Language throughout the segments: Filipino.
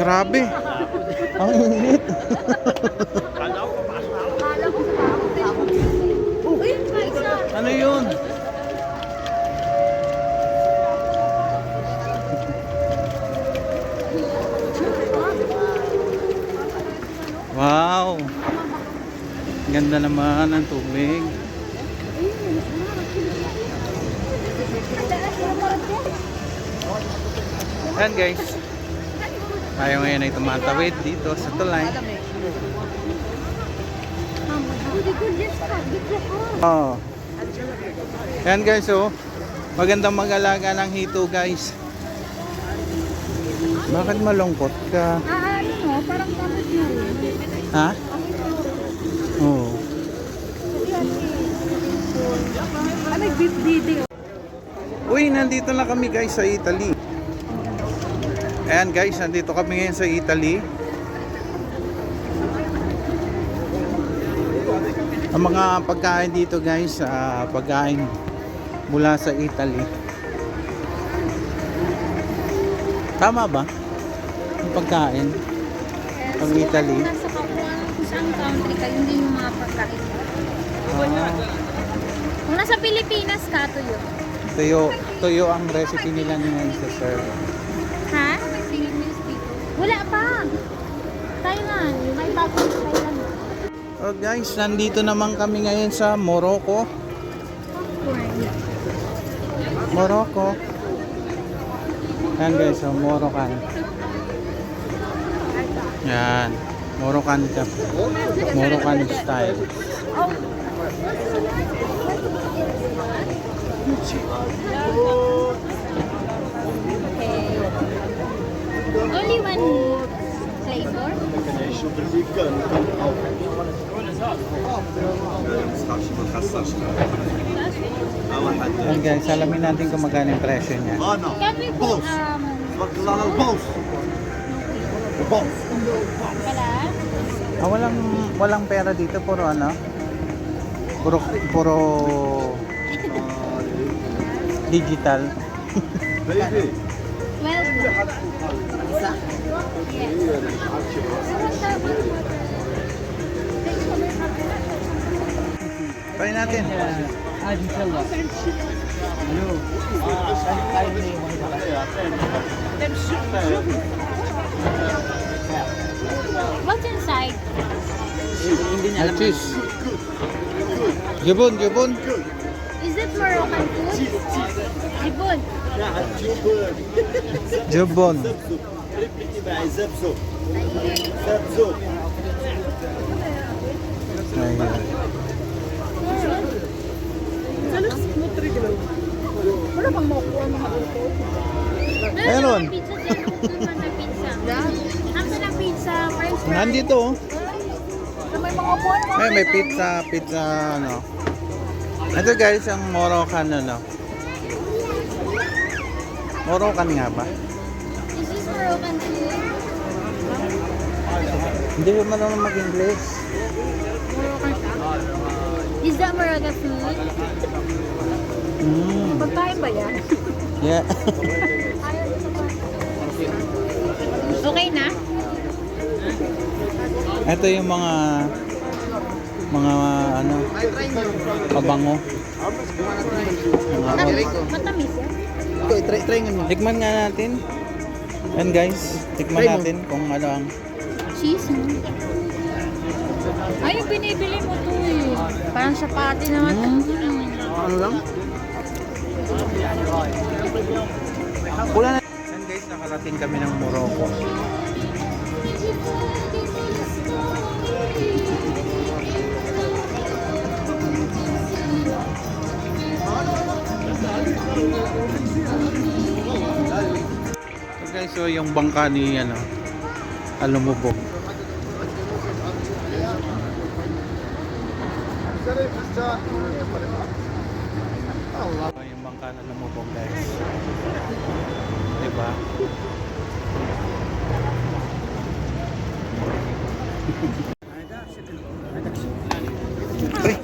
Grabe. Ang init. Ano yun? Wow. Ganda naman ang tubig. Ayan guys. Tayo ngayon ay tumatawid dito sa tulay. Oh. Ayan guys, oh. Magandang mag-alaga ng hito guys. Bakit malungkot ka? Ano mo? Parang kamot mo. Ha? Oo. Ano yung beef didi? Uy, nandito na kami guys sa Italy. Ayan guys, nandito kami ngayon sa Italy. Ang mga pagkain dito guys, pagkain mula sa Italy. Tama ba? Ang pagkain pang Italy. Kung nasa kung saan country ka, hindi yung mga pagkain. Kung nasa Pilipinas ka, tuyo. Tuyo ang recipe nila ni Sir. Ha? Philippines dito. Wala pa. Thailand. May bagong Thailand. Oh guys, nandito naman kami ngayon sa Morocco. Morocco. Yan guys, so Moroccan. Yan. Moroccan ka. Moroccan style. Only one flavor? Yan guys, alamin natin kung magkano yung presyo niya. Can we put, Kala? Walang pera dito, puro ano? Puro digital. 12. Try natin. What's inside? Cheese. Jubon. Is it Moroccan food? Jibon. Jubon. Wala bang makukuha mga ito? Meron. Pizza dyan. Pizza. Nasa ng pizza. French fries. Nandito. May mga buwan. May pizza ano. Ito guys, ang Moroccan ano. Moroccan nga ba? Is this Moroccan food? Hindi ko marunong mag-English. Is that Moroccan food? Pagkain ba yan? Yeah. Okay na? Ito yung mga ano, pabango. Matamis yan? Try nga. Tikman nga natin. And guys, tikman natin kung ano ang Cheese mo. Ay, yung binibili mo to eh. Parang sapati naman. ano lang? Wala na. And guys, nakarating kami ng Morocco. So guys, so yung bangka ni ano, lumubog. Yung bangka na lumubog guys. Diba? Pre.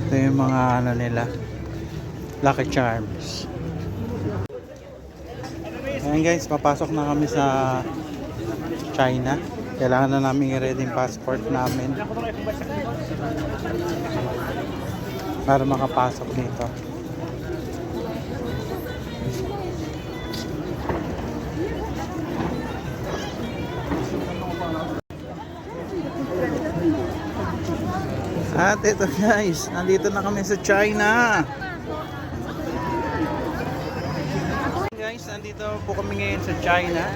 Ito yung mga ano nila, Lucky Charms. Ayan guys, papasok na kami sa China. Kailangan na namin i-ready yung passport namin para makapasok dito. At ito guys, nandito na kami sa China. Guys, nandito po kami ngayon sa China.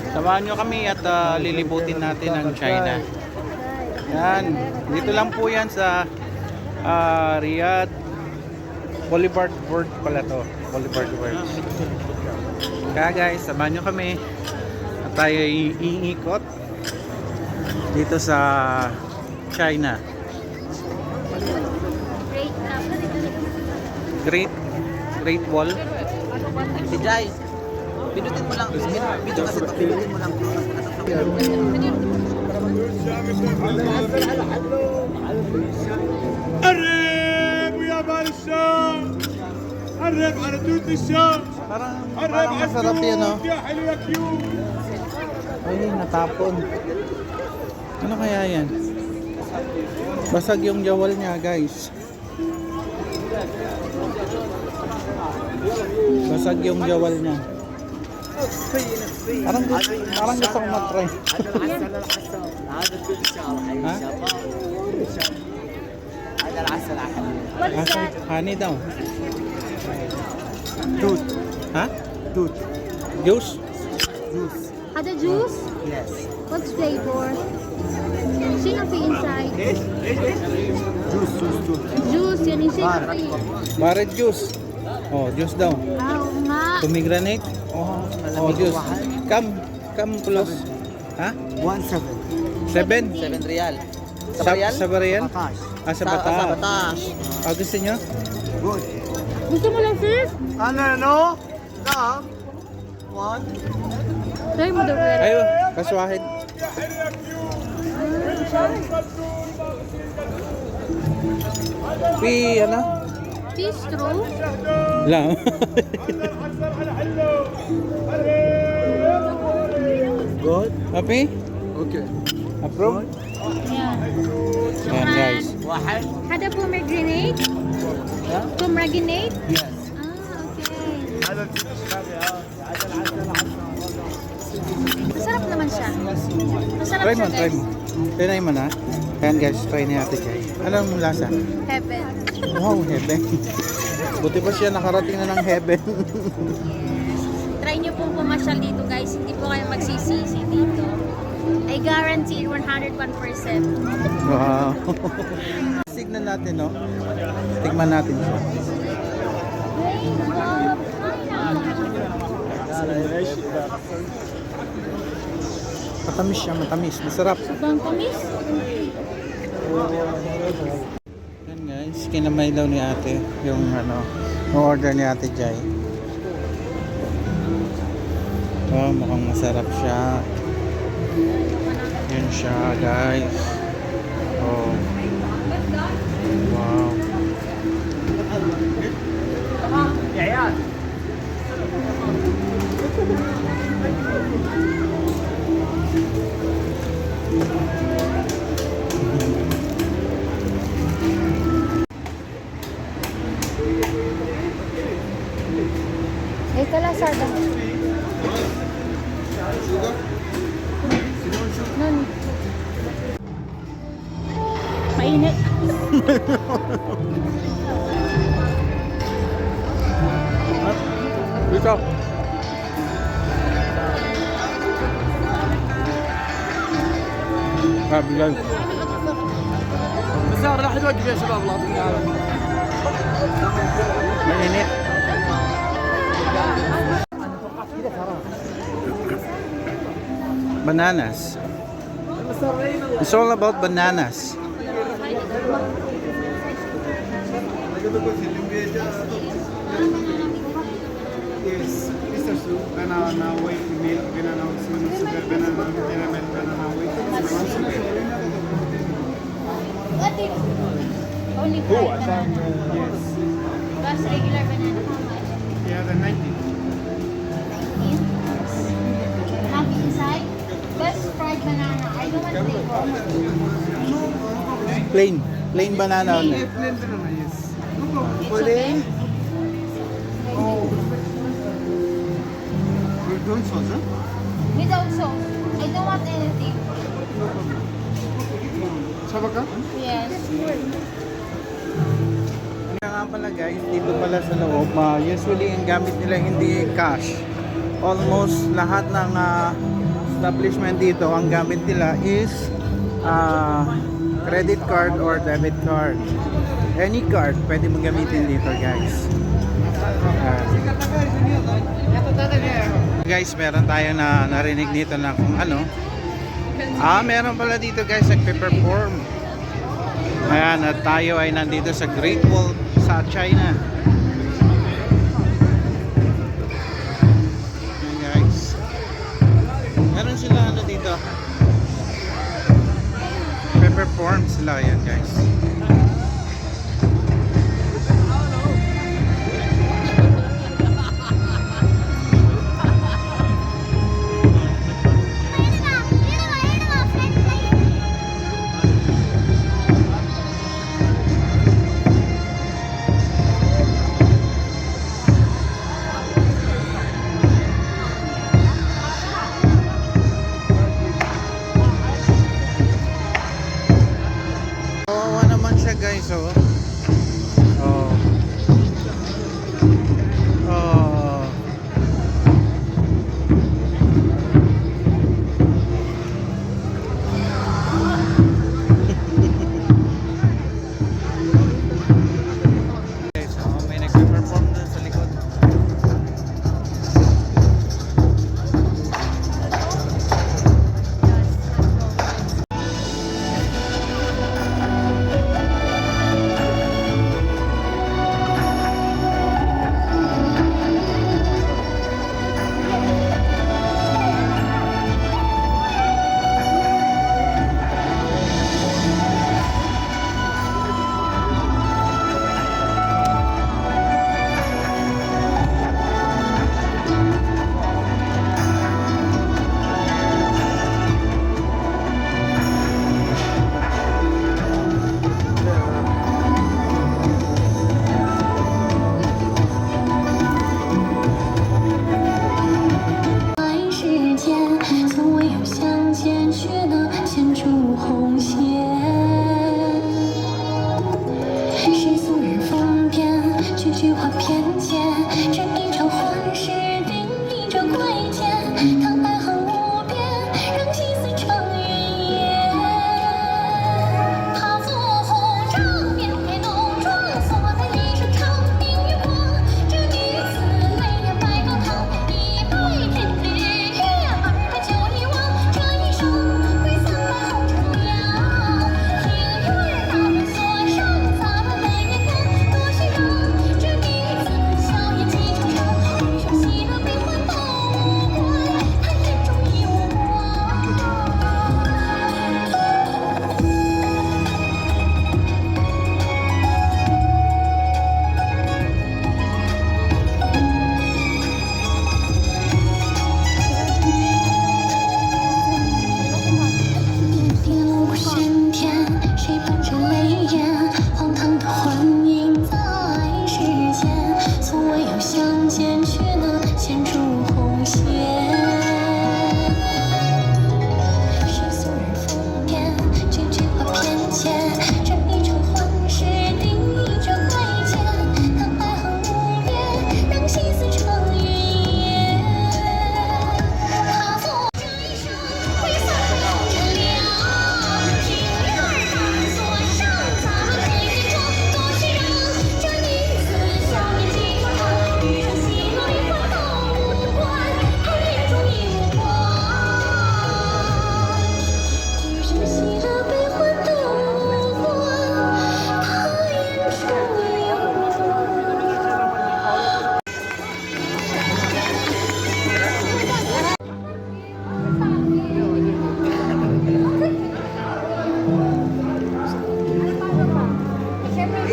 Samahan nyo kami at lilibutin natin ang China. Yan, dito lang po yan sa Riyadh Boulevard World pala to. Boulevard World. Kaya guys, samahan nyo kami at tayo iikot dito sa China. Great Wall. Si Jai, pinutin mo lang. Video kasi ito, pinutin mo lang. قرب ويا بال الشام قرب على توت الشام Parang masarap yan, no? يا حلو يا كيوت Ay, natapon. Ano kaya yan? Basag yung jawal niya, guys. Basag yung jawal niya. Parang gusto kong matry. Ha? What's that? Honey daw. Tooth. Ha? Tooth. Juice? Juice. Ada juice? Yes. What's flavor? Sino inside? Juice. Juice, yan yung Bar. Barret juice. Oh, juice daw. Ah, oo nga. Pomegranate. Oh, juice. Come close. Ha? 1.7. 7? 7 real. Sa Barial? Patash. Ah, sa Bata. Patash. Ah, gusto nyo? Good. Gusto mo lang sis? No? Come. One. Try mo daw pera. Ayo, kaswahid. Ano? Bistro? Lang. Good. Happy? Okay. Approve? Yan. Yan guys. واحد. Ada pomegranate? Pomegranate? Yes. Ah, okay. Masarap naman siya. Masarap Try siya, mo, try guys. mo. Try mo na. Ayan guys, try ni Ate Jai. Anong lasa? Heaven. Wow, heaven. Buti pa siya nakarating na ng heaven. Try nyo pong pumasyal dito, guys. Hindi po kayo magsisisi dito. I guarantee 101%. Wow. Signan natin, no? Tigman natin siya. Matamis siya, matamis. Masarap. Sobrang tamis. Yan guys, kinamay daw ni ate yung yung order ni Ate Jai. Oh, mukhang masarap siya. Yan siya guys. Oh. Wow. Ito lang, sarda. Nun. Mainit. Dito. Bilal. بس راح نوقف يا شباب الله يعطيكم العافيه. Mainit. Bananas. It's all about bananas. Yes, Mr. Soup, banana white milk, banana with sugar, banana caramel, banana white. Only Oh, fried and then, banana. yes. Plus regular banana, how much? Yeah, the 90. 19. Have inside? Best fried banana. I don't want flavor. Plain banana only. Plain banana, yes. It's okay? You don't sauce, huh? Without sauce. I don't want anything. Sabaka? Yes. Kaya nga pala guys, dito pala sa loob, usually ang gamit nila hindi cash. Almost lahat ng establishment dito, ang gamit nila is credit card or debit card. Any card pwede mo gamitin dito guys. Guys, meron tayo na narinig dito na kung ano. Meron pala dito guys nagpe-perform. Ayan, at tayo ay nandito sa Great Wall sa China. Ayan guys. Meron sila ano dito. Pe-perform sila yan guys. Kawawa naman siya guys, oh. Oh. Oh. Guys, may nagpe-perform dun sa likod.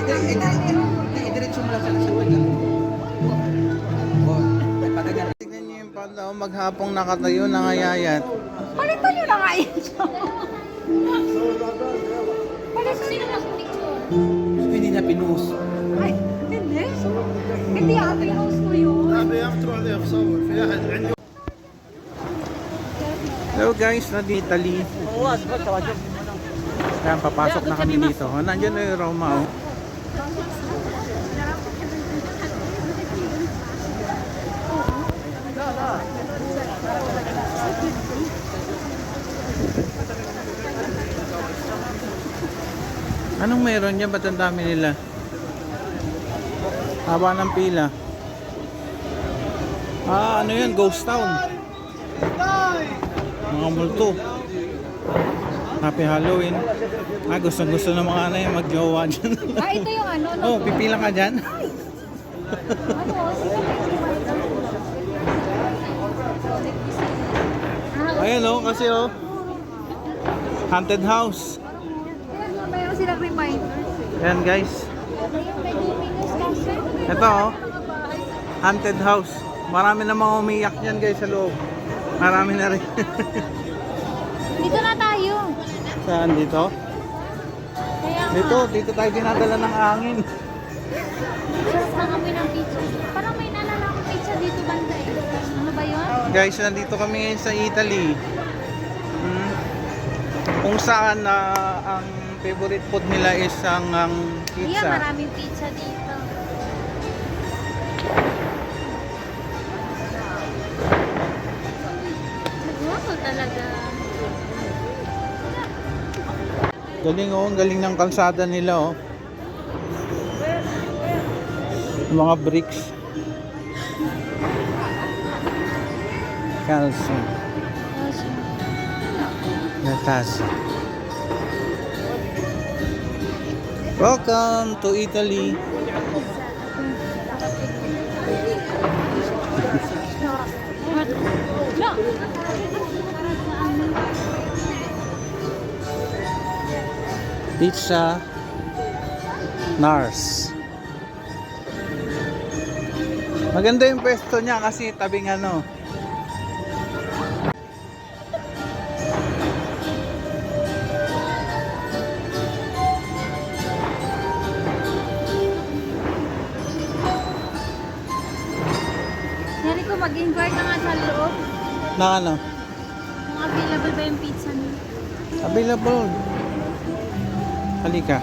Diretso mo lang sa tagal. Tignan niyo yung panda, maghapong nakatayo, nangayayat. Palitan nyo na nga yan siya. Palitan nyo na picture. Hindi niya pinuhos. Ay, hindi. Hindi ako pinost mo yun. Hello guys, nandito Italy. Ayan, papasok na kami dito. Oh, nandiyan na yung Roma. Oh. Anong meron dyan? Ba't ang dami nila? Haba ng pila. Ah, ano yun? Ghost Town. Mga multo. Happy Halloween. Ah, gusto ng mga ano yung mag-jowa dyan. Ah, ito yung ano. Oh, pipila ka dyan. Ano? Ayan oh, kasi oh. Haunted house. Mayroon silang reminders. Ayan guys. May Domino's kasi. Ito oh. Haunted house. Marami na mga umiyak dyan guys sa loob. Marami na rin. Dito na tayo. Saan dito? Kaya nga. Dito tayo dinadala ng hangin. Sarap na kami ng pizza. Parang may nalala akong pizza dito banda eh. Ano ba yun? Guys, nandito kami ngayon sa Italy. Kung saan ang favorite food nila is ang Yeah, pizza. maraming pizza dito. Wow, talaga. Galing oh, ang galing ng kalsada nila oh. Yung mga bricks. Calcium. Natas. Welcome to Italy. No. Pizza Nars. Maganda yung pwesto niya kasi tabing ano. Nari ko mag-inquire ka nga sa loob. Na ano? Kung available ba yung pizza niyo? Available. Halika.